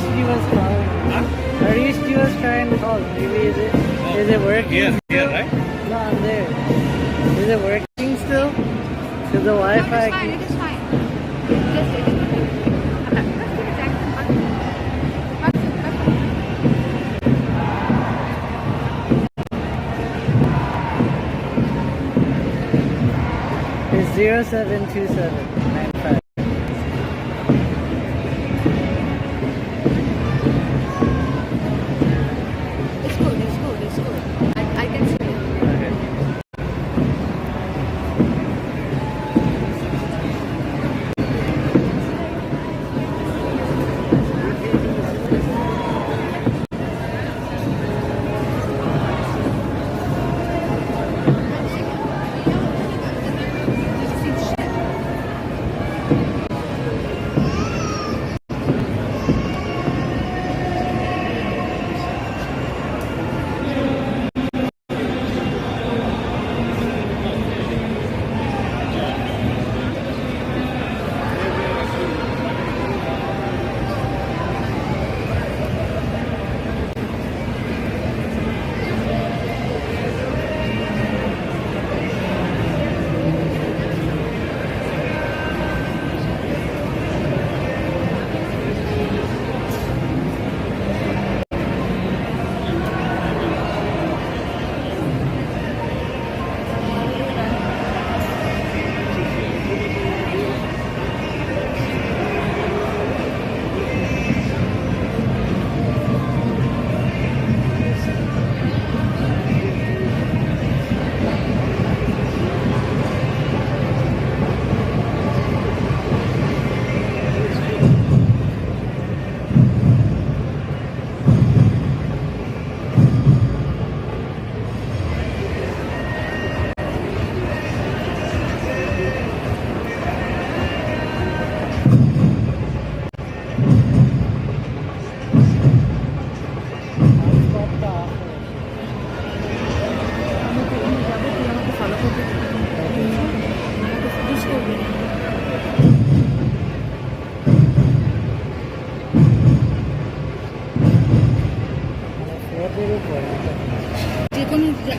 Aristide was calling. Huh? Aristide was trying to call. Maybe is it working? Here, right? No, I'm there. Is it working still? Because the Wi-Fi. No, it is fine. Just it is fine. It's 072795. It's good, it's good, it's good. I can see it. Okay.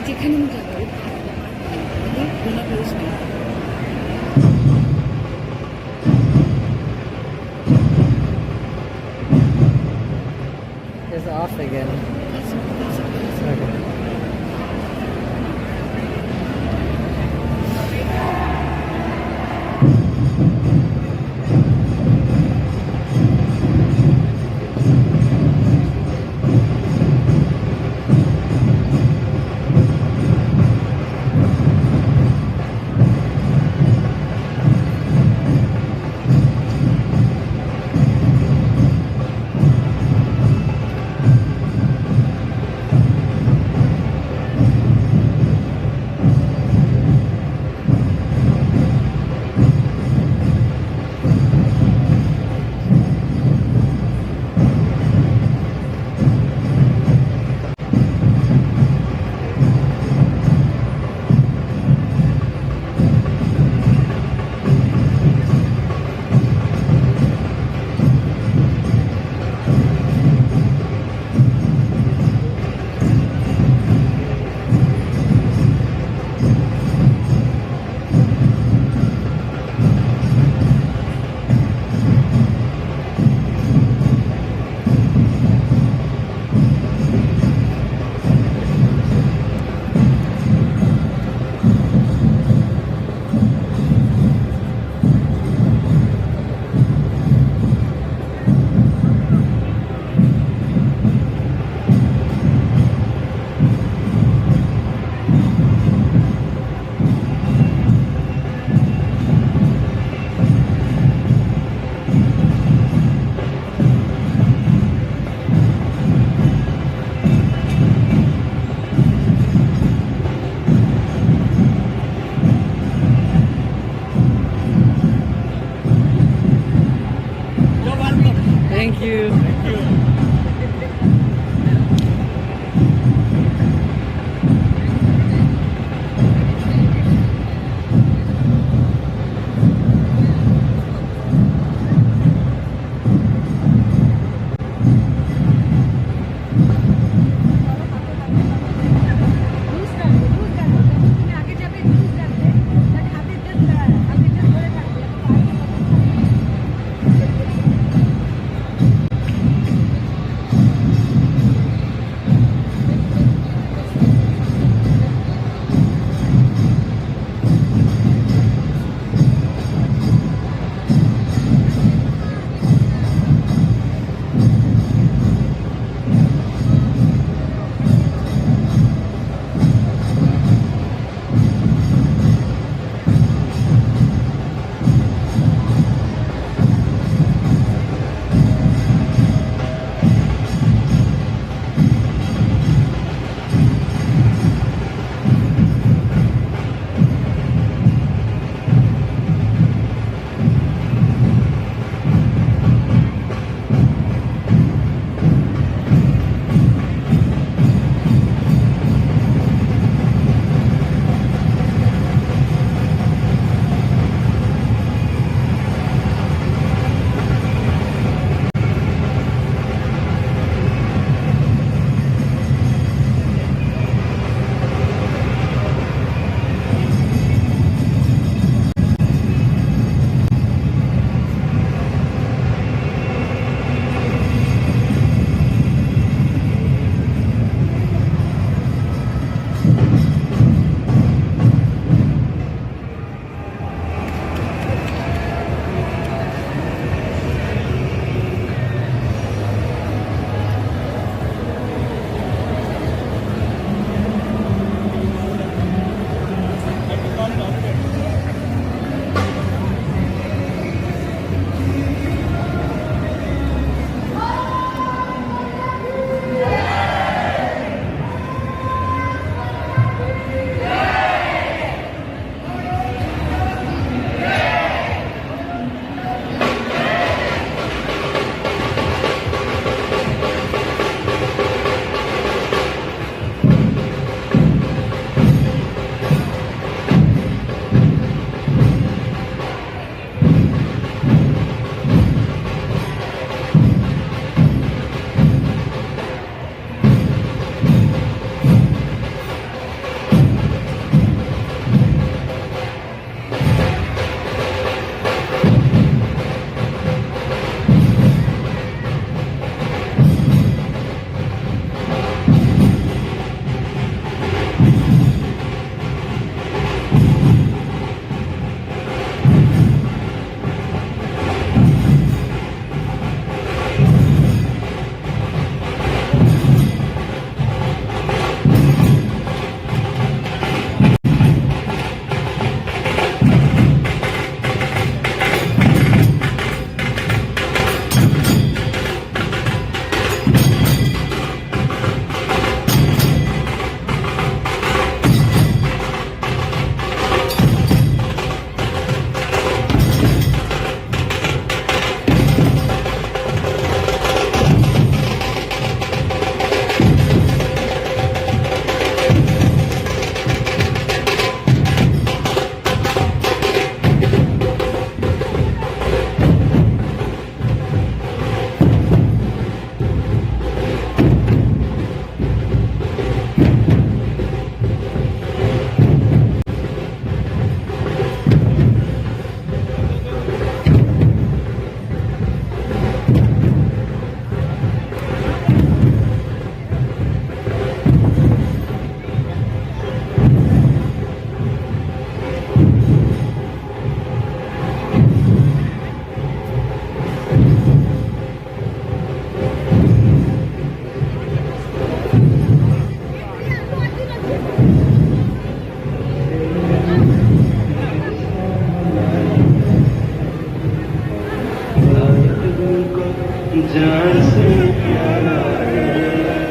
যেখানে যাবো বিনা পরিষ্কার It's off again. Okay.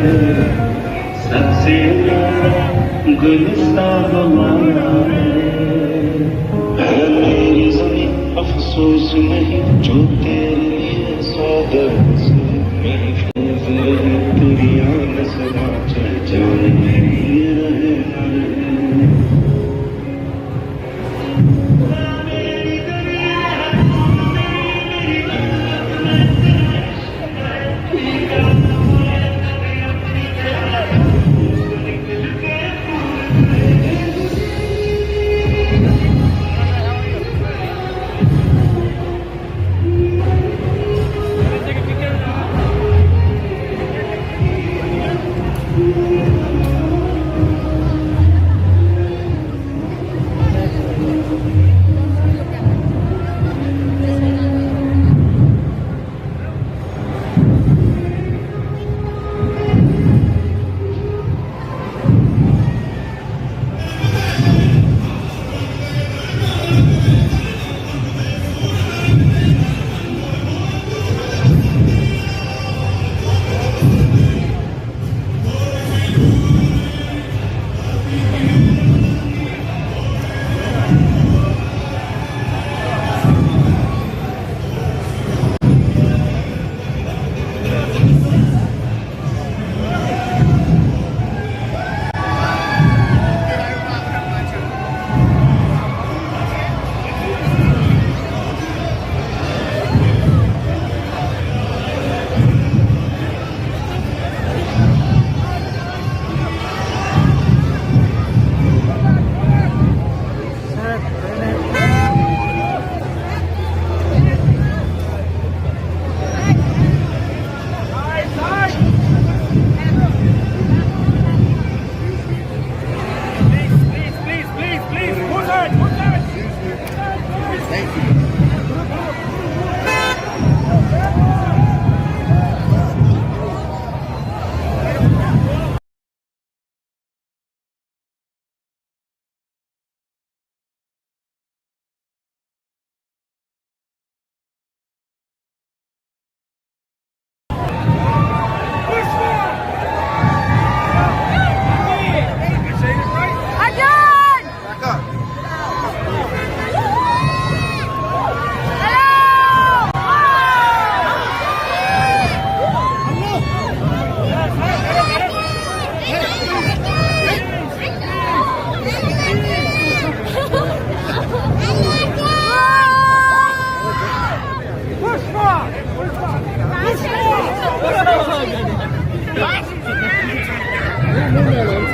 सबसे प्यारा गुलिस्तान हमारा है मेरी ज़मीं अफसोस नहीं जो तेरे लिए स्वागत से महफूज रहे तेरी आन सदा चर्चा में ये रहे न रहे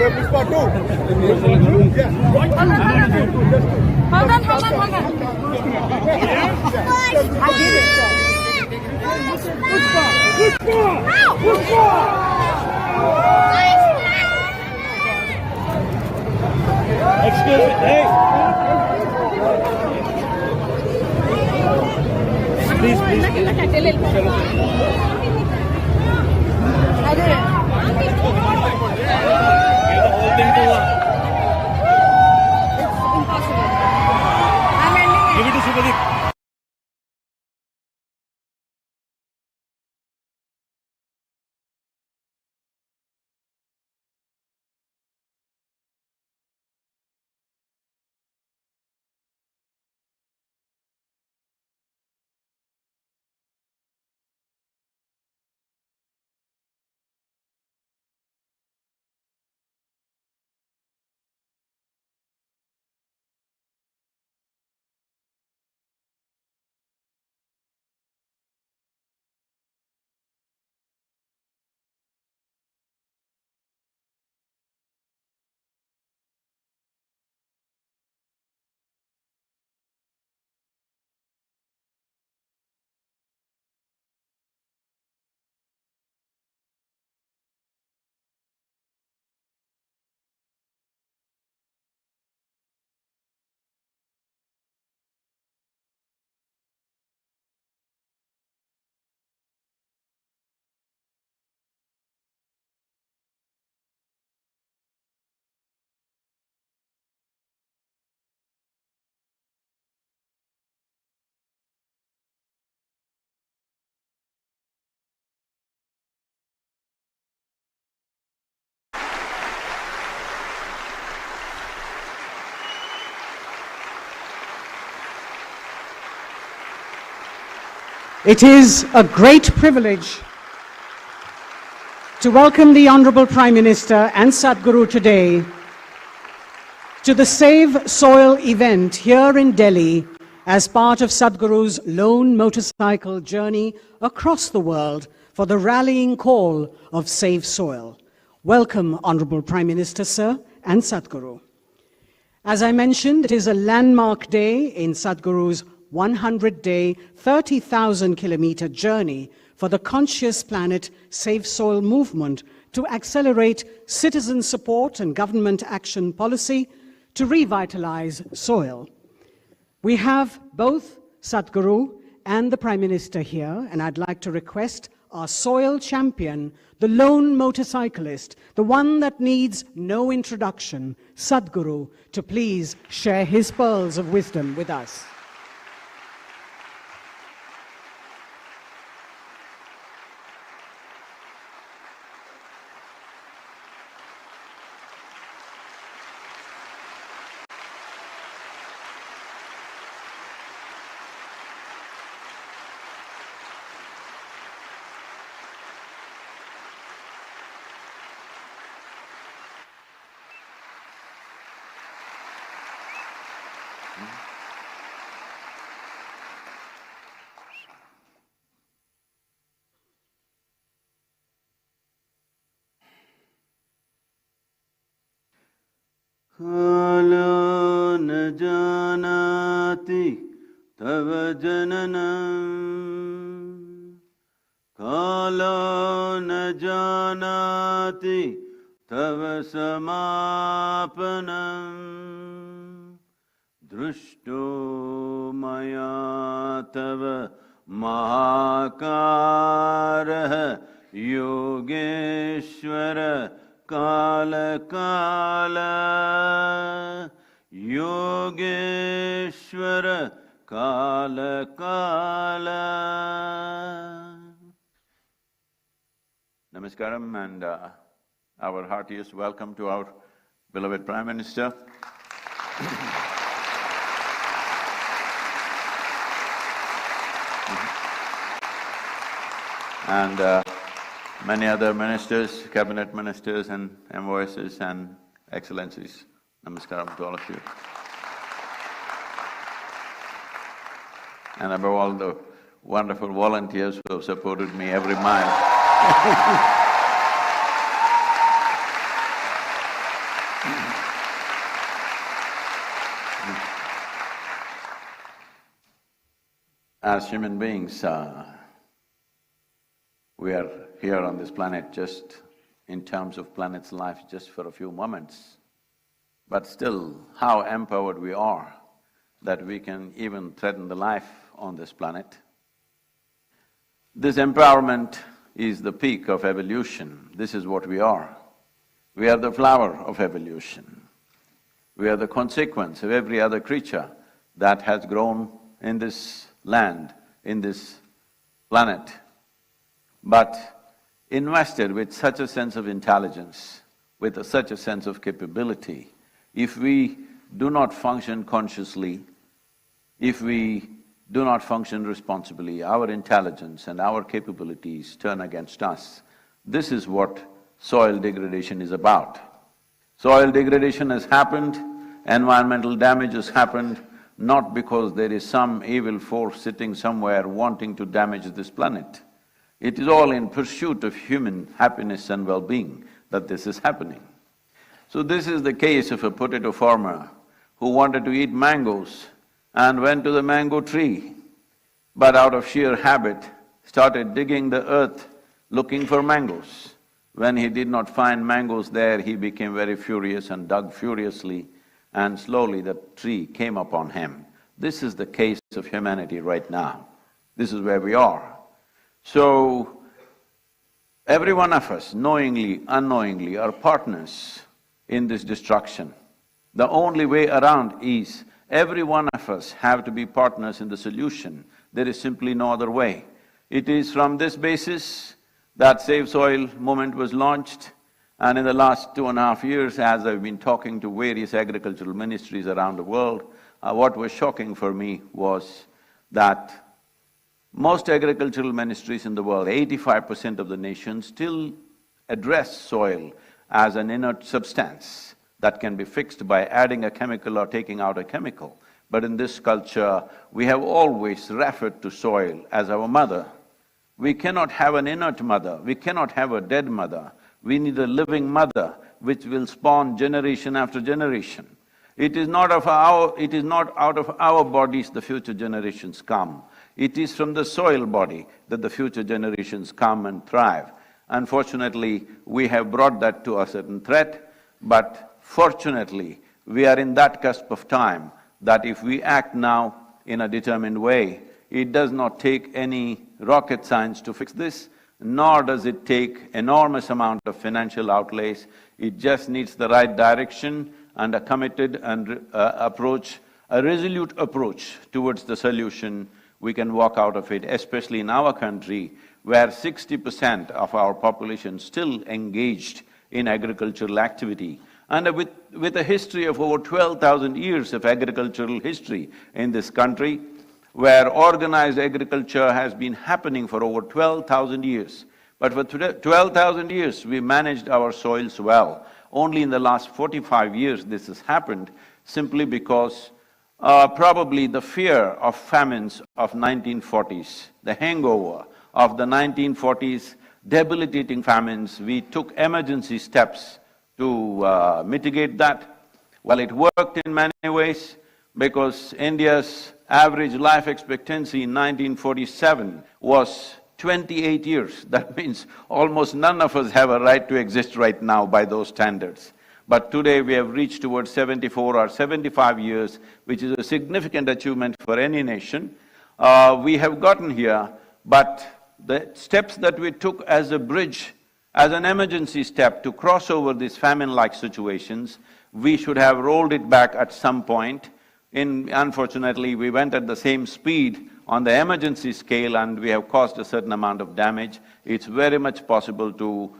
Pushpa 2. Yeah. Hold on. I did it. Pushpa! Excuse me. Hey. Please. I did it. The whole thing to one. It's impossible. I'm ending it. Give it to Subhadeep. It is a great privilege to welcome the Honorable Prime Minister and Sadhguru today to the Save Soil event here in Delhi as part of Sadhguru's lone motorcycle journey across the world for the rallying call of Save Soil. Welcome, Honorable Prime Minister, sir, and Sadhguru. As I mentioned, it is a landmark day in Sadhguru's 100-day, 30,000-kilometer journey for the Conscious Planet Save Soil movement to accelerate citizen support and government action policy to revitalize soil. We have both Sadhguru and the Prime Minister here, and I'd like to request our soil champion, the lone motorcyclist, the one that needs no introduction, Sadhguru, to please share his pearls of wisdom with us. कालो न जानाति तव जननम् कालो न जानाति तव समापनम् दृष्टो मया तव महाकारः योगेश्वर काल काल योगेश्वर काल काल. Namaskaram and our heartiest welcome to our beloved Prime Minister. And many other ministers, cabinet ministers and envoys and excellencies. Namaskaram to all of you. And above all, the wonderful volunteers who have supported me every mile. As human beings, we are here on this planet just in terms of planet's life just for a few moments. But still, how empowered we are that we can even threaten the life on this planet. This empowerment is the peak of evolution. This is what we are. We are the flower of evolution. We are the consequence of every other creature that has grown in this land, in this planet. But invested with such a sense of intelligence, with such a sense of capability, if we do not function consciously, if we do not function responsibly, our intelligence and our capabilities turn against us. This is what soil degradation is about. Soil degradation has happened, environmental damage has happened, not because there is some evil force sitting somewhere wanting to damage this planet. It is all in pursuit of human happiness and well-being that this is happening. So this is the case of a potato farmer who wanted to eat mangoes and went to the mango tree, but out of sheer habit started digging the earth looking for mangoes. When he did not find mangoes there, he became very furious and dug furiously, and slowly the tree came upon him. This is the case of humanity right now. This is where we are. So, every one of us, knowingly, unknowingly, are partners in this destruction. The only way around is every one of us have to be partners in the solution. There is simply no other way. It is from this basis that Save Soil movement was launched, and in the last 2.5 years, as I've been talking to various agricultural ministries around the world, what was shocking for me was that Most agricultural ministries in the world, 85% of the nations still address soil as an inert substance that can be fixed by adding a chemical or taking out a chemical. But in this culture, we have always referred to soil as our mother. We cannot have an inert mother, we cannot have a dead mother. We need a living mother which will spawn generation after generation. It is not out of our bodies the future generations come. It is from the soil body that the future generations come and thrive. Unfortunately, we have brought that to a certain threat, but fortunately, we are in that cusp of time that if we act now in a determined way, it does not take any rocket science to fix this, nor does it take enormous amount of financial outlays. It just needs the right direction and a committed and approach, a resolute approach towards the solution. We can walk out of it, especially in our country, where 60% of our population still engaged in agricultural activity. And with a history of over 12,000 years of agricultural history in this country, where organized agriculture has been happening for over 12,000 years. But for 12,000 years, we managed our soils well. Only in the last 45 years this has happened, simply because probably the fear of famines of 1940s, the hangover of the 1940s debilitating famines, we took emergency steps to mitigate that. Well, it worked in many ways, because India's average life expectancy in 1947 was 28 years. That means almost none of us have a right to exist right now by those standards. But today we have reached towards 74 or 75 years, which is a significant achievement for any nation. We have gotten here, but the steps that we took as a bridge, as an emergency step to cross over these famine-like situations, we should have rolled it back at some point. Unfortunately, we went at the same speed on the emergency scale and we have caused a certain amount of damage. It's very much possible to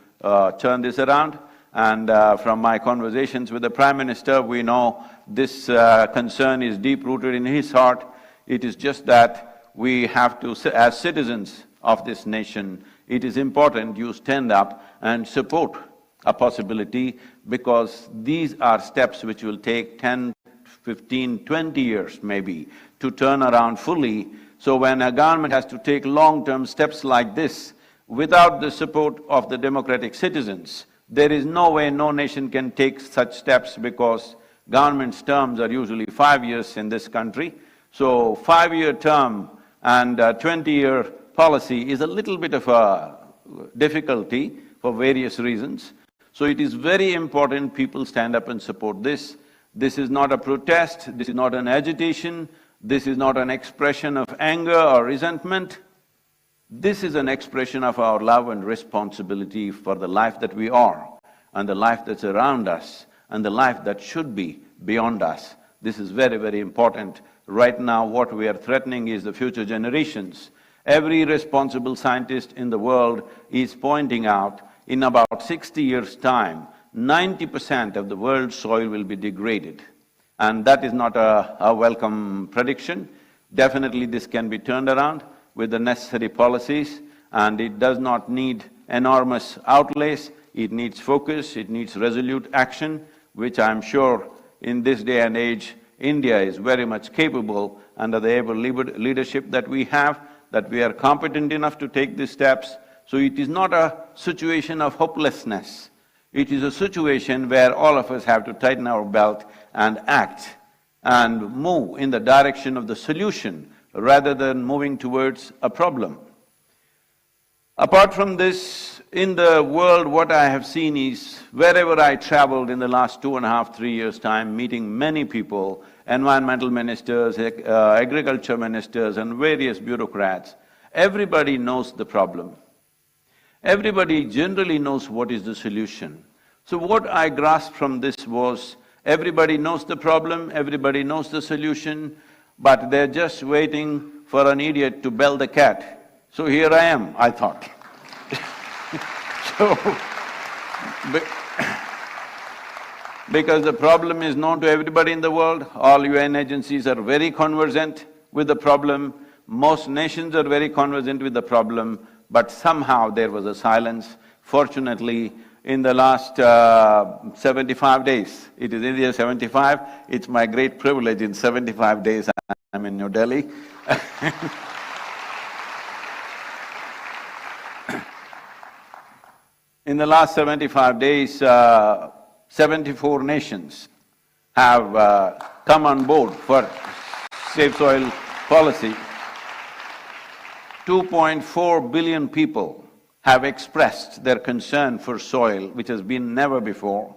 turn this around. And from my conversations with the Prime Minister, we know this concern is deep-rooted in his heart. It is just that we have to, as citizens of this nation, it is important you stand up and support a possibility, because these are steps which will take 10, 15, 20 years maybe to turn around fully. So when a government has to take long-term steps like this, without the support of the democratic citizens, there is no way no nation can take such steps, because government's terms are usually 5 years in this country. So 5-year term and 20-year policy is a little bit of a difficulty for various reasons. So it is very important people stand up and support this. This is not a protest, this is not an agitation, this is not an expression of anger or resentment. This is an expression of our love and responsibility for the life that we are, and the life that's around us, and the life that should be beyond us. This is very, very important. Right now, what we are threatening is the future generations. Every responsible scientist in the world is pointing out, in about 60 years' time, 90% of the world's soil will be degraded. And that is not a welcome prediction. Definitely this can be turned around with the necessary policies, and it does not need enormous outlays. It needs focus, it needs resolute action, which I'm sure in this day and age, India is very much capable under the able leadership that we have, that we are competent enough to take these steps. So it is not a situation of hopelessness. It is a situation where all of us have to tighten our belt and act and move in the direction of the solution rather than moving towards a problem. Apart from this, in the world what I have seen is, wherever I traveled in the last 2.5, 3 years' time, meeting many people, environmental ministers, agriculture ministers and various bureaucrats, everybody knows the problem. Everybody generally knows what is the solution. So what I grasped from this was, everybody knows the problem, everybody knows the solution, but they're just waiting for an idiot to bell the cat. So here I am, I thought. Because the problem is known to everybody in the world, all UN agencies are very conversant with the problem, Most nations are very conversant with the problem, but somehow there was a silence. Fortunately, in the last 75 days, it is India 75, it's my great privilege in 75 days I'm in New Delhi. In the last 75 days, 74 nations have come on board for safe soil policy. 2.4 billion people have expressed their concern for soil, which has been never before.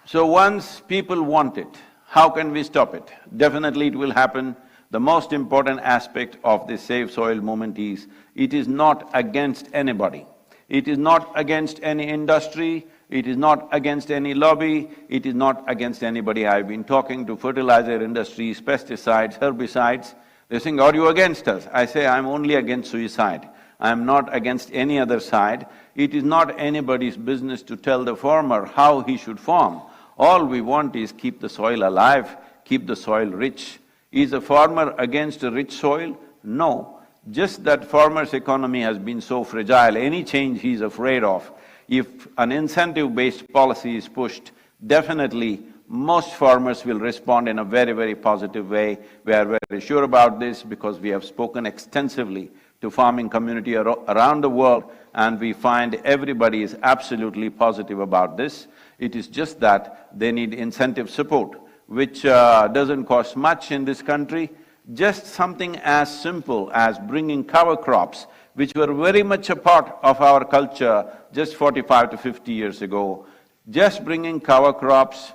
So once people want it, how can we stop it? Definitely it will happen. The most important aspect of this Save Soil movement is, it is not against anybody. It is not against any industry, it is not against any lobby, it is not against anybody. I've been talking to fertilizer industries, pesticides, herbicides. They're saying, are you against us? I say, I'm only against suicide. I'm not against any other side. It is not anybody's business to tell the farmer how he should farm. All we want is keep the soil alive, keep the soil rich. Is a farmer against a rich soil? No. Just that farmer's economy has been so fragile, any change he's afraid of. If an incentive-based policy is pushed, definitely most farmers will respond in a very, very positive way. We are very sure about this because we have spoken extensively to farming community around the world, and we find everybody is absolutely positive about this. It is just that they need incentive support, which doesn't cost much in this country. Just something as simple as bringing cover crops, which were very much a part of our culture just 45 to 50 years ago. Just bringing cover crops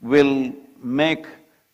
will make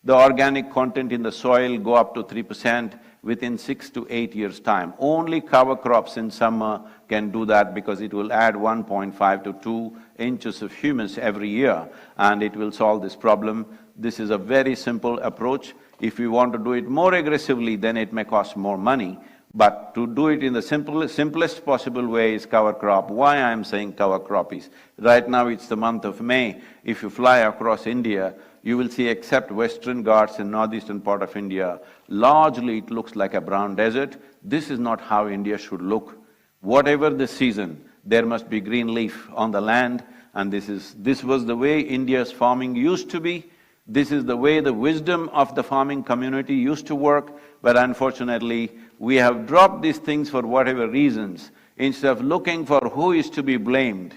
the organic content in the soil go up to 3% within 6 to 8 years' time. Only cover crops in summer can do that because it will add 1.5 to 2 inches of humus every year, and it will solve this problem. This is a very simple approach. If we want to do it more aggressively, then it may cost more money. But to do it in the simplest possible way is cover crop. Why I am saying cover crop is, right now it's the month of May. If you fly across India, you will see, except Western Ghats and northeastern part of India, largely it looks like a brown desert. This is not how India should look. Whatever the season, there must be green leaf on the land, and this was the way India's farming used to be. This is the way the wisdom of the farming community used to work, but unfortunately, we have dropped these things for whatever reasons. Instead of looking for who is to be blamed,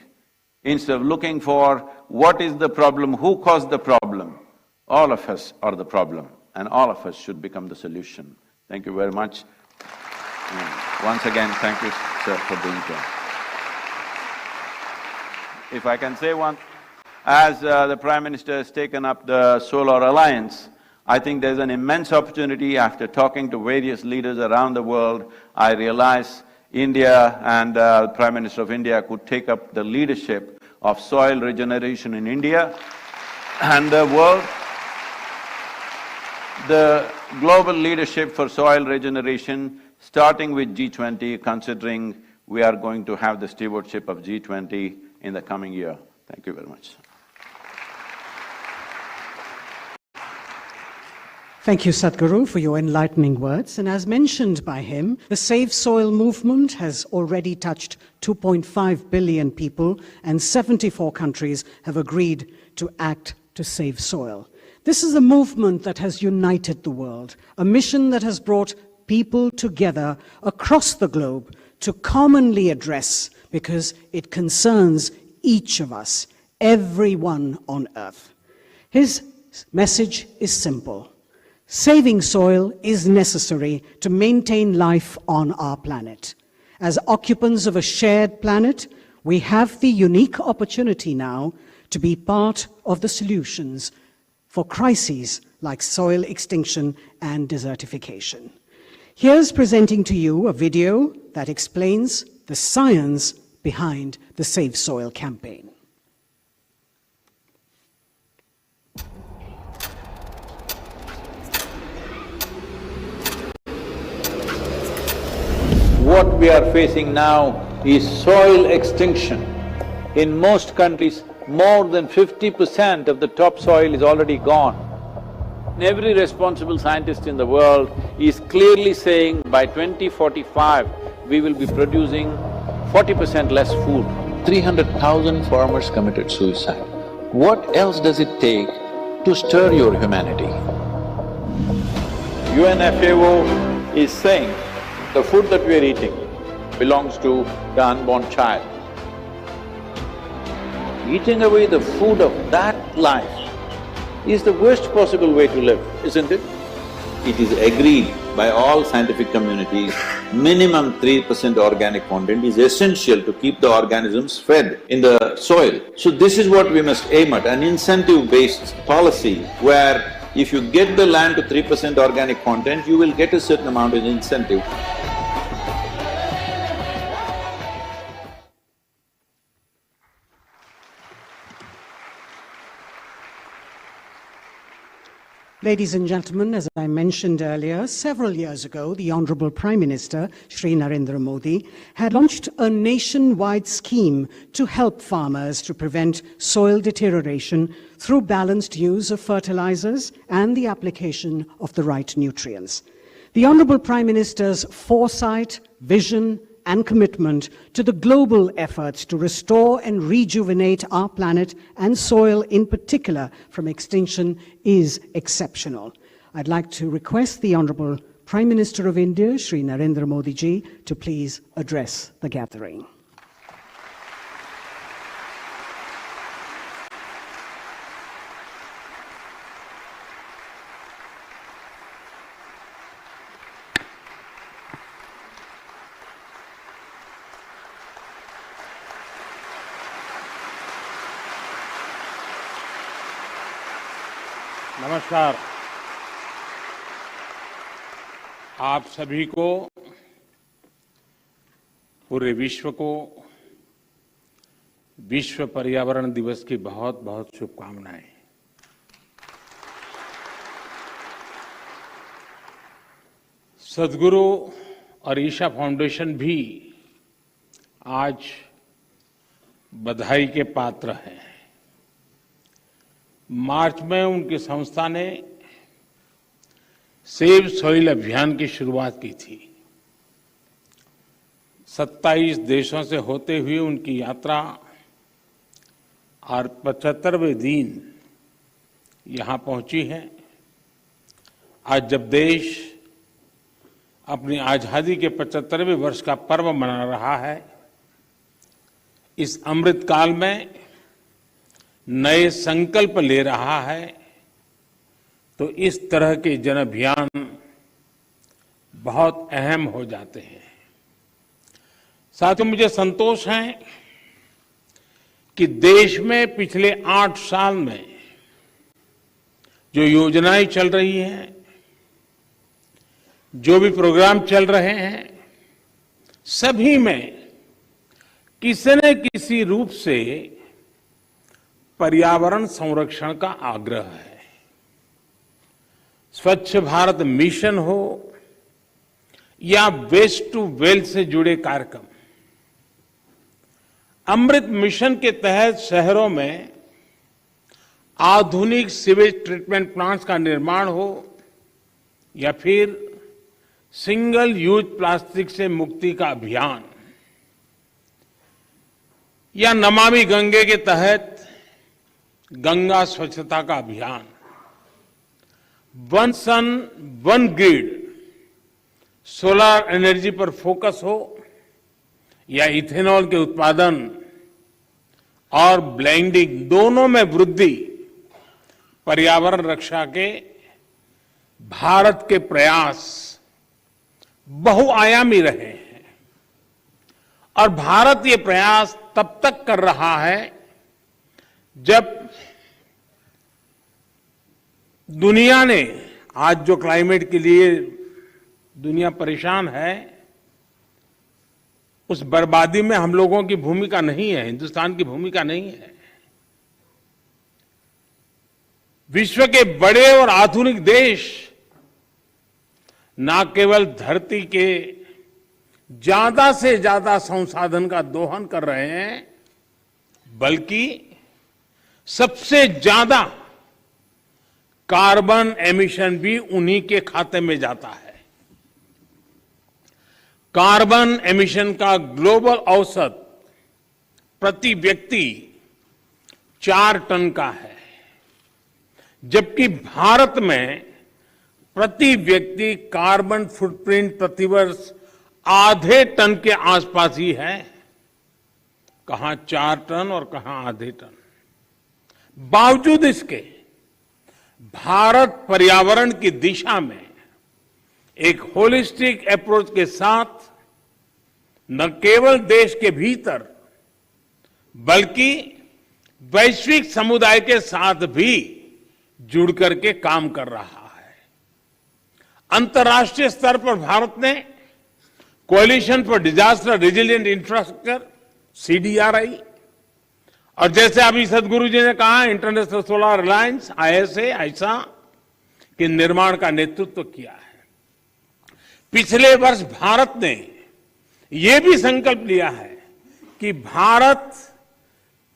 instead of looking for what is the problem, who caused the problem, all of us are the problem, and all of us should become the solution. Thank you very much. And once again, thank you, sir, for being here. If I can say one, as the Prime Minister has taken up the Solar Alliance, I think there's an immense opportunity. After talking to various leaders around the world, I realize India and the Prime Minister of India could take up the leadership of soil regeneration in India and the world. The global leadership for soil regeneration, starting with G20, considering we are going to have the stewardship of G20 in the coming year. Thank you very much. Thank you, Sadhguru, for your enlightening words. And as mentioned by him, the Save Soil movement has already touched 2.5 billion people, and 74 countries have agreed to act to save soil. This is a movement that has united the world, a mission that has brought people together across the globe to commonly address, because it concerns each of us, everyone on earth. His message is simple. Saving soil is necessary to maintain life on our planet. As occupants of a shared planet, we have the unique opportunity now to be part of the solutions for crises like soil extinction and desertification. Here's presenting to you a video that explains the science behind the Save Soil campaign. What we are facing now is soil extinction. In most countries, more than 50% of the topsoil is already gone. Every responsible scientist in the world is clearly saying by 2045, we will be producing 40% less food. 300,000 farmers committed suicide. What else does it take to stir your humanity? UNFAO is saying the food that we are eating belongs to the unborn child. Eating away the food of that life is the worst possible way to live, isn't it? It is agreed by all scientific communities, minimum 3% organic content is essential to keep the organisms fed in the soil. So this is what we must aim at, an incentive-based policy where if you get the land to 3% organic content, you will get a certain amount of incentive. Ladies and gentlemen, as I mentioned earlier, several years ago, the Honorable Prime Minister, Shri Narendra Modi, had launched a nationwide scheme to help farmers to prevent soil deterioration through balanced use of fertilizers and the application of the right nutrients. The Honorable Prime Minister's foresight, vision, and commitment to the global efforts to restore and rejuvenate our planet and soil in particular from extinction is exceptional. I'd like to request the Honorable Prime Minister of India, Shri Narendra Modi ji, to please address the gathering. नमस्कार। आप सभी को, पूरे विश्व को विश्व पर्यावरण दिवस की बहुत बहुत शुभकामनाएं। सद्गुरु और ईशा फाउंडेशन भी आज बधाई के पात्र हैं। मार्च में उनकी संस्था ने सेव सॉइल अभियान की शुरुआत की थी। 27 देशों से होते हुए उनकी यात्रा और 75वें दिन यहां पहुंची है। आज जब देश अपनी आजादी के 75वें वर्ष का पर्व मना रहा है, इस अमृत काल में नए संकल्प ले रहा है, तो इस तरह के जन अभियान बहुत अहम हो जाते हैं। साथियों, मुझे संतोष है कि देश में पिछले 8 साल में जो योजनाएं चल रही हैं, जो भी प्रोग्राम चल रहे हैं, सभी में किसी न किसी रूप से पर्यावरण संरक्षण का आग्रह है। स्वच्छ भारत मिशन हो या वेस्ट टू वेल्थ से जुड़े कार्यक्रम, अमृत मिशन के तहत शहरों में आधुनिक सीवेज ट्रीटमेंट प्लांट्स का निर्माण हो या फिर सिंगल यूज प्लास्टिक से मुक्ति का अभियान, या नमामि गंगे के तहत गंगा स्वच्छता का अभियान, one sun one grid solar energy पर फोकस हो या इथेनॉल के उत्पादन और ब्लेंडिंग, दोनों में वृद्धि, पर्यावरण रक्षा के भारत के प्रयास बहुआयामी रहे हैं। और भारत ये प्रयास तब तक कर रहा है जब दुनिया ने, आज जो क्लाइमेट के लिए दुनिया परेशान है, उस बर्बादी में हम लोगों की भूमिका नहीं है, हिंदुस्तान की भूमिका नहीं है। विश्व के बड़े और आधुनिक देश न केवल धरती के ज्यादा से ज्यादा संसाधन का दोहन कर रहे हैं, बल्कि सबसे ज्यादा कार्बन एमिशन भी उन्हीं के खाते में जाता है। कार्बन एमिशन का ग्लोबल औसत प्रति व्यक्ति 4 टन का है, जबकि भारत में प्रति व्यक्ति कार्बन फुटप्रिंट प्रतिवर्ष आधे टन के आसपास ही है। कहां 4 टन और कहां आधे टन। बावजूद इसके भारत पर्यावरण की दिशा में एक होलिस्टिक अप्रोच के साथ न केवल देश के भीतर बल्कि वैश्विक समुदाय के साथ भी जुड़ करके काम कर रहा है। अंतर्राष्ट्रीय स्तर पर भारत ने coalition for disaster resilient infrastructure CDRI और जैसे अभी सदगुरु जी ने कहा इंटरनेशनल सोलर अलायंस ISA के निर्माण का नेतृत्व किया है। पिछले वर्ष भारत ने यह भी संकल्प लिया है कि भारत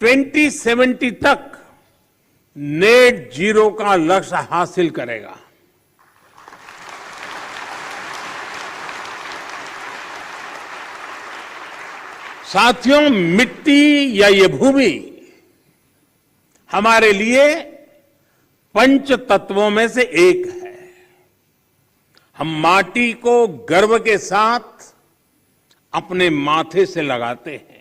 2070 तक नेट जीरो का लक्ष्य हासिल करेगा। साथियों, मिट्टी या ये भूमि हमारे लिए पंच तत्वों में से एक है। हम माटी को गर्व के साथ अपने माथे से लगाते हैं।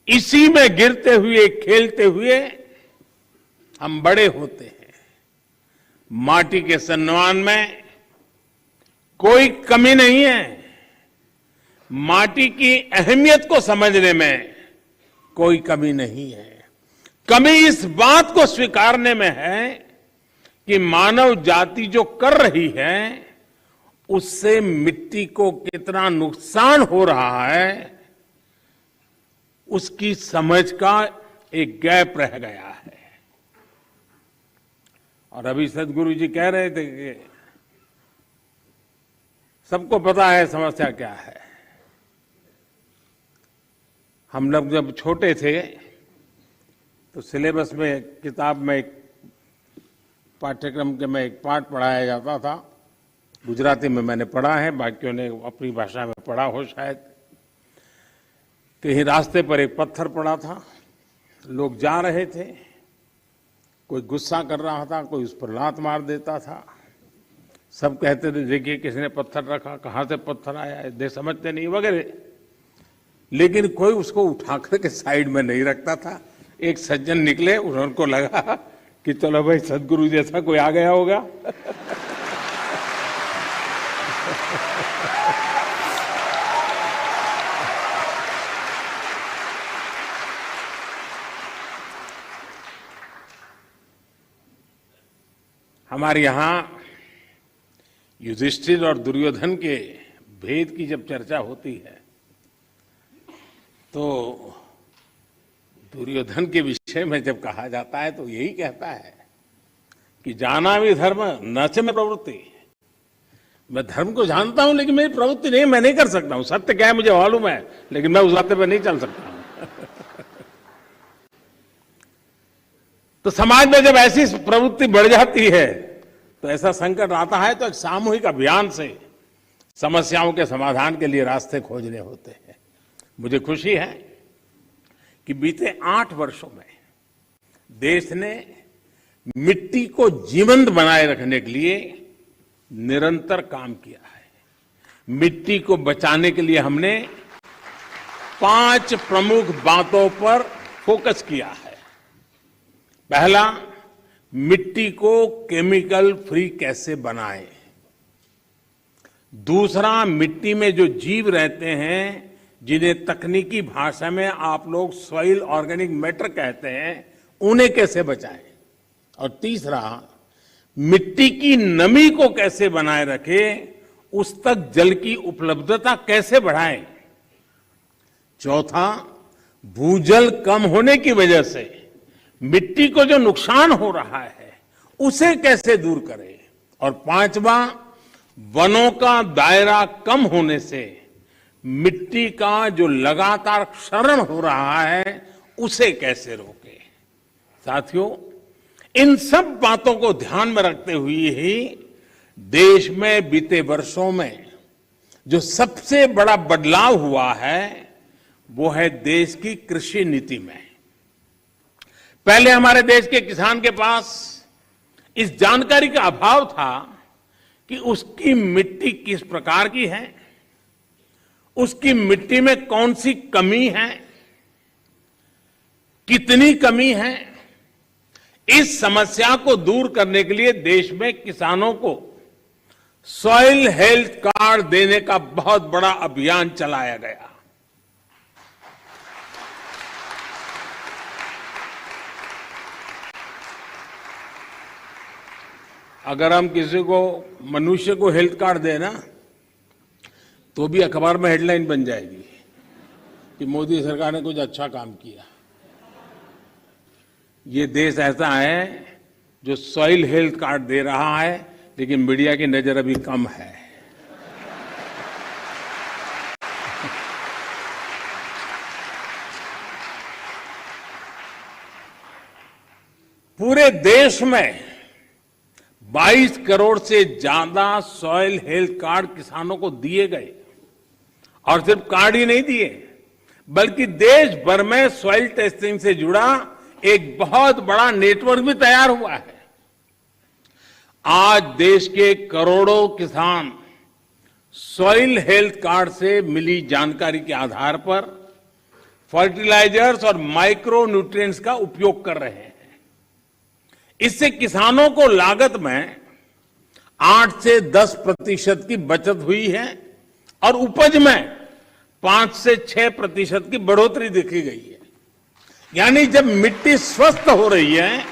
इसी में गिरते हुए खेलते हुए हम बड़े होते हैं। माटी के सम्मान में कोई कमी नहीं है। माटी की अहमियत को समझने में कोई कमी नहीं है। कमी इस बात को स्वीकारने में है कि मानव जाति जो कर रही है उससे मिट्टी को कितना नुकसान हो रहा है, उसकी समझ का एक गैप रह गया है। और अभी सदगुरु जी कह रहे थे कि सबको पता है समस्या क्या है। हम लोग जब छोटे थे तो सिलेबस में किताब में एक पाठ्यक्रम के में एक पाठ पढ़ाया जाता था। गुजराती में मैंने पढ़ा है, बाकियों ने अपनी भाषा में पढ़ा हो शायद। कहीं रास्ते पर एक पत्थर पड़ा था, लोग जा रहे थे, कोई गुस्सा कर रहा था, कोई उस पर लात मार देता था। सब कहते थे देखिए किसने पत्थर रखा, कहाँ से पत्थर आया, दे समझते नहीं वगैरह। लेकिन कोई उसको उठा करके साइड में नहीं रखता था। एक सज्जन निकले, उनको लगा कि चलो भाई सदगुरु जैसा कोई आ गया होगा। हमारे यहां युधिष्ठिर और दुर्योधन के भेद की जब चर्चा होती है तो दुर्योधन के विषय में जब कहा जाता है तो यही कहता है कि जाना भी धर्म न च में प्रवृत्ति। मैं धर्म को जानता हूं लेकिन मेरी प्रवृत्ति नहीं, मैं नहीं कर सकता हूं। सत्य क्या है मुझे मालूम है, लेकिन मैं उस रास्ते पर नहीं चल सकता हूं। तो समाज में जब ऐसी प्रवृत्ति बढ़ जाती है तो ऐसा संकट आता है तो एक सामूहिक अभियान से समस्याओं के समाधान के लिए रास्ते खोजने होते हैं। मुझे खुशी है कि बीते 8 वर्षों में देश ने मिट्टी को जीवंत बनाए रखने के लिए निरंतर काम किया है। मिट्टी को बचाने के लिए हमने 5 प्रमुख बातों पर फोकस किया है। पहला, मिट्टी को केमिकल फ्री कैसे बनाएं। दूसरा, मिट्टी में जो जीव रहते हैं जिन्हें तकनीकी भाषा में आप लोग सॉइल ऑर्गेनिक मैटर कहते हैं, उन्हें कैसे बचाएं। और तीसरा, मिट्टी की नमी को कैसे बनाए रखें, उस तक जल की उपलब्धता कैसे बढ़ाएं। चौथा, भूजल कम होने की वजह से मिट्टी को जो नुकसान हो रहा है उसे कैसे दूर करें। और पांचवा, वनों का दायरा कम होने से मिट्टी का जो लगातार क्षरण हो रहा है उसे कैसे रोके। साथियों, इन सब बातों को ध्यान में रखते हुए ही देश में बीते वर्षों में जो सबसे बड़ा बदलाव हुआ है वो है देश की कृषि नीति में। पहले हमारे देश के किसान के पास इस जानकारी का अभाव था कि उसकी मिट्टी किस प्रकार की है, उसकी मिट्टी में कौन सी कमी है, कितनी कमी है। इस समस्या को दूर करने के लिए देश में किसानों को सॉइल हेल्थ कार्ड देने का बहुत बड़ा अभियान चलाया गया। अगर हम किसी को मनुष्य को हेल्थ कार्ड दें ना तो भी अखबार में हेडलाइन बन जाएगी कि मोदी सरकार ने कुछ अच्छा काम किया। ये देश ऐसा है जो सॉइल हेल्थ कार्ड दे रहा है, लेकिन मीडिया की नजर अभी कम है। पूरे देश में 22 करोड़ से ज्यादा सॉइल हेल्थ कार्ड किसानों को दिए गए, और सिर्फ कार्ड ही नहीं दिए बल्कि देश भर में सॉइल टेस्टिंग से जुड़ा एक बहुत बड़ा नेटवर्क भी तैयार हुआ है। आज देश के करोड़ों किसान सॉइल हेल्थ कार्ड से मिली जानकारी के आधार पर फर्टिलाइजर्स और माइक्रो न्यूट्रिएंट्स का उपयोग कर रहे हैं। इससे किसानों को लागत में 8 से 10% की बचत हुई है और उपज में 5 से 6% की बढ़ोतरी देखी गई है। यानी जब मिट्टी स्वस्थ हो रही है,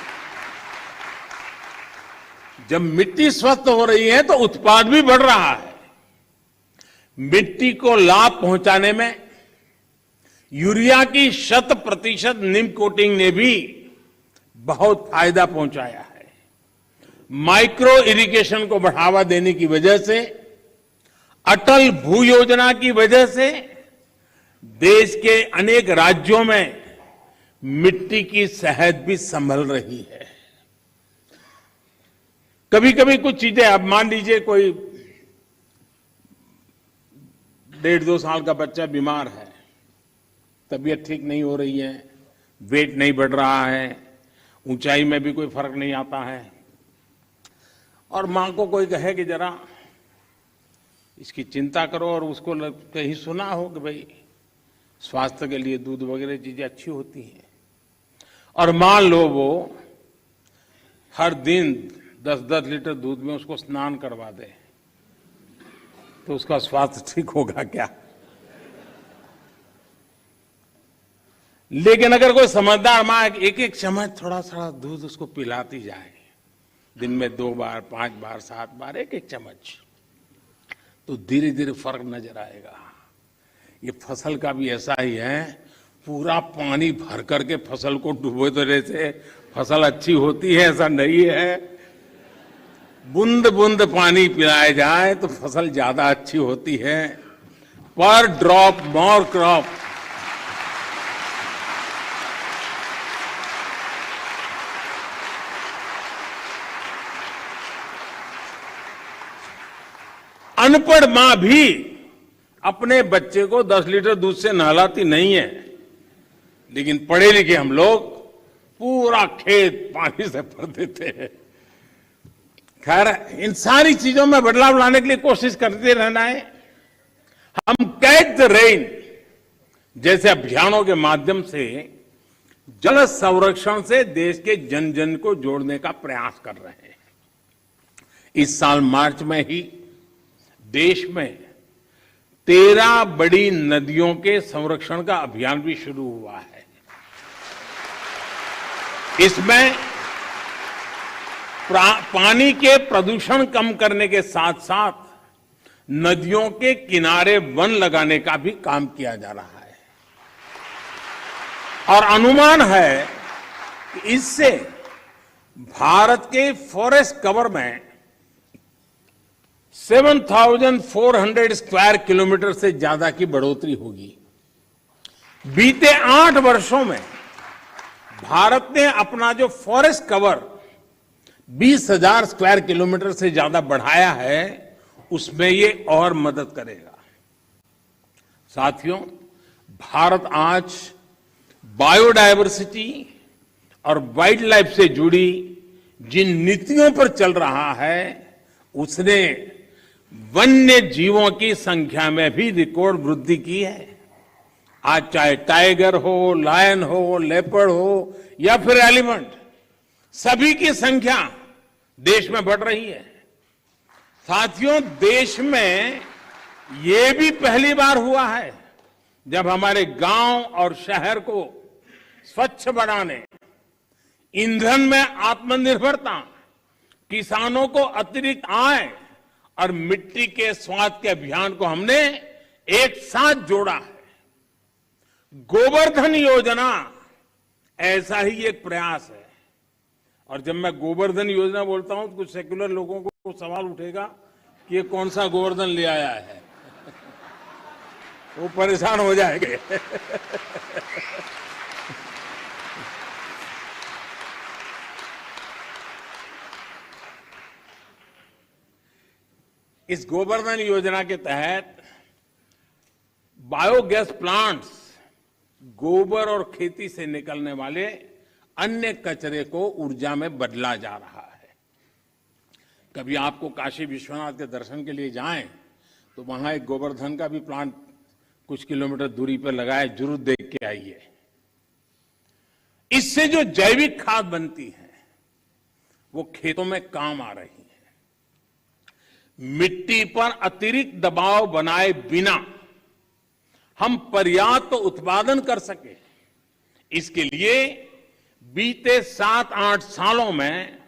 जब मिट्टी स्वस्थ हो रही है तो उत्पाद भी बढ़ रहा है। मिट्टी को लाभ पहुंचाने में यूरिया की 100% नीम कोटिंग ने भी बहुत फायदा पहुंचाया है। माइक्रो इरिगेशन को बढ़ावा देने की वजह से, अटल भू योजना की वजह से देश के अनेक राज्यों में मिट्टी की सेहत भी संभल रही है। कभी कभी कुछ चीजें, अब मान लीजिए कोई 1.5-2 साल का बच्चा बीमार है, तबीयत ठीक नहीं हो रही है, वेट नहीं बढ़ रहा है, ऊंचाई में भी कोई फर्क नहीं आता है, और मां को कोई कहे कि जरा इसकी चिंता करो, और उसको कहीं सुना हो कि भाई स्वास्थ्य के लिए दूध वगैरह चीजें अच्छी होती हैं, और मान लो वो हर दिन 10-10 लीटर दूध में उसको स्नान करवा दे, तो उसका स्वास्थ्य ठीक होगा क्या? लेकिन अगर कोई समझदार मां एक चम्मच थोड़ा सा दूध उसको पिलाती जाए, दिन में 2 बार, 5 बार, 7 बार, एक चम्मच, तो धीरे धीरे फर्क नजर आएगा। ये फसल का भी ऐसा ही है, पूरा पानी भर करके फसल को डुबो देने से फसल अच्छी होती है ऐसा नहीं है। बूंद बूंद पानी पिलाया जाए तो फसल ज्यादा अच्छी होती है। पर ड्रॉप मोर क्रॉप। अनपढ़ मां भी अपने बच्चे को 10 लीटर दूध से नहलाती नहीं है, लेकिन पढ़े लिखे हम लोग पूरा खेत पानी से भर देते हैं। खैर, इन सारी चीजों में बदलाव लाने के लिए कोशिश करते रहना है। हम कैच द रेन जैसे अभियानों के माध्यम से जल संरक्षण से देश के जन जन को जोड़ने का प्रयास कर रहे हैं। इस साल मार्च में ही देश में 13 बड़ी नदियों के संरक्षण का अभियान भी शुरू हुआ है। इसमें पानी के प्रदूषण कम करने के साथ साथ नदियों के किनारे वन लगाने का भी काम किया जा रहा है, और अनुमान है कि इससे भारत के फॉरेस्ट कवर में 7,400 स्क्वायर किलोमीटर से ज्यादा की बढ़ोतरी होगी। बीते 8 वर्षों में भारत ने अपना जो फॉरेस्ट कवर 20,000 स्क्वायर किलोमीटर से ज्यादा बढ़ाया है, उसमें ये और मदद करेगा। साथियों, भारत आज बायोडायवर्सिटी और वाइल्ड लाइफ से जुड़ी जिन नीतियों पर चल रहा है, उसने वन्य जीवों की संख्या में भी रिकॉर्ड वृद्धि की है। आज चाहे टाइगर हो, लायन हो, लेपर्ड हो या फिर एलिफेंट, सभी की संख्या देश में बढ़ रही है। साथियों, देश में ये भी पहली बार हुआ है जब हमारे गांव और शहर को स्वच्छ बनाने, ईंधन में आत्मनिर्भरता, किसानों को अतिरिक्त आय और मिट्टी के स्वास्थ्य के अभियान को हमने एक साथ जोड़ा है। गोवर्धन योजना ऐसा ही एक प्रयास है। और जब मैं गोवर्धन योजना बोलता हूं तो कुछ सेक्युलर लोगों को सवाल उठेगा कि ये कौन सा गोवर्धन ले आया है। वो परेशान हो जाएंगे। इस गोवर्धन योजना के तहत बायोगैस प्लांट्स गोबर और खेती से निकलने वाले अन्य कचरे को ऊर्जा में बदला जा रहा है। कभी आपको काशी विश्वनाथ के दर्शन के लिए जाएं तो वहां एक गोवर्धन का भी प्लांट कुछ किलोमीटर दूरी पर लगा है, जरूर देख के आइए। इससे जो जैविक खाद बनती है वो खेतों में काम आ रही है। मिट्टी पर अतिरिक्त दबाव बनाए बिना हम पर्याप्त उत्पादन कर सके, इसके लिए बीते 7-8 सालों में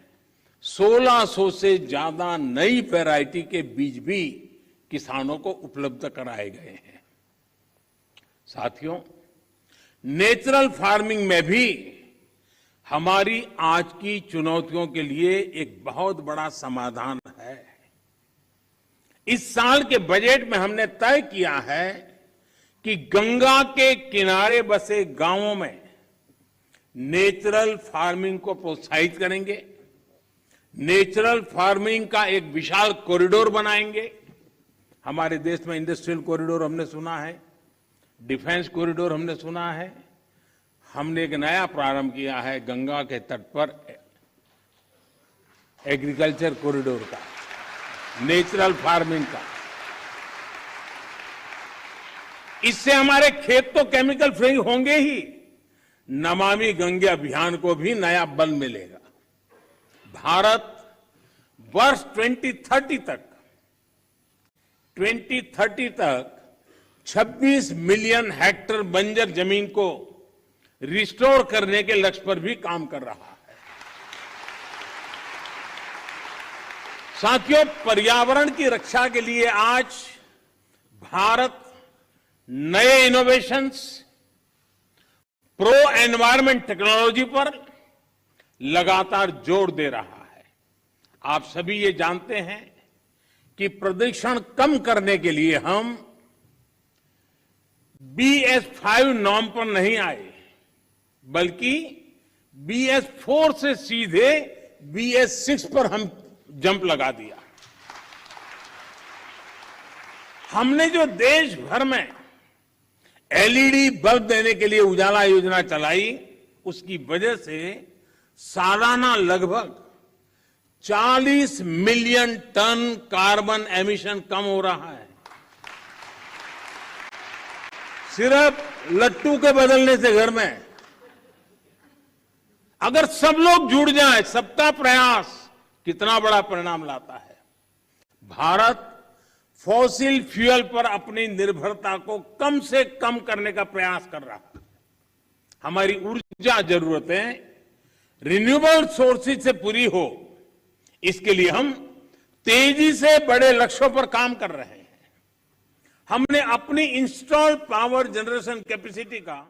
1600 से ज्यादा नई वैरायटी के बीज भी किसानों को उपलब्ध कराए गए हैं। साथियों, नेचुरल फार्मिंग में भी हमारी आज की चुनौतियों के लिए एक बहुत बड़ा समाधान है। इस साल के बजट में हमने तय किया है कि गंगा के किनारे बसे गांवों में नेचुरल फार्मिंग को प्रोत्साहित करेंगे। नेचुरल फार्मिंग का एक विशाल कॉरिडोर बनाएंगे। हमारे देश में इंडस्ट्रियल कॉरिडोर हमने सुना है, डिफेंस कॉरिडोर हमने सुना है। हमने एक नया प्रारंभ किया है गंगा के तट पर एग्रीकल्चर कॉरिडोर का, नेचुरल फार्मिंग का। इससे हमारे खेत तो केमिकल फ्री होंगे ही, नमामि गंगे अभियान को भी नया बल मिलेगा। भारत वर्ष 2030 तक 26 मिलियन हेक्टेयर बंजर जमीन को रिस्टोर करने के लक्ष्य पर भी काम कर रहा है। साथियों, पर्यावरण की रक्षा के लिए आज भारत नए इनोवेशंस, प्रो एनवायरमेंट टेक्नोलॉजी पर लगातार जोर दे रहा है। आप सभी ये जानते हैं कि प्रदूषण कम करने के लिए हम BS5 नॉर्म पर नहीं आए, बल्कि BS4 से सीधे BS6 पर हम जंप लगा दिया। हमने जो देश भर में LED बल्ब देने के लिए उजाला योजना चलाई, उसकी वजह से सालाना लगभग 40 मिलियन टन कार्बन एमिशन कम हो रहा है। सिर्फ लट्टू के बदलने से घर में अगर सब लोग जुड़ जाएं, सबका प्रयास कितना बड़ा परिणाम लाता है। भारत फॉसिल फ्यूल पर अपनी निर्भरता को कम से कम करने का प्रयास कर रहा है। हमारी ऊर्जा जरूरतें रिन्यूएबल सोर्सेज से पूरी हो, इसके लिए हम तेजी से बड़े लक्ष्यों पर काम कर रहे हैं। हमने अपनी इंस्टॉल्ड पावर जनरेशन कैपेसिटी का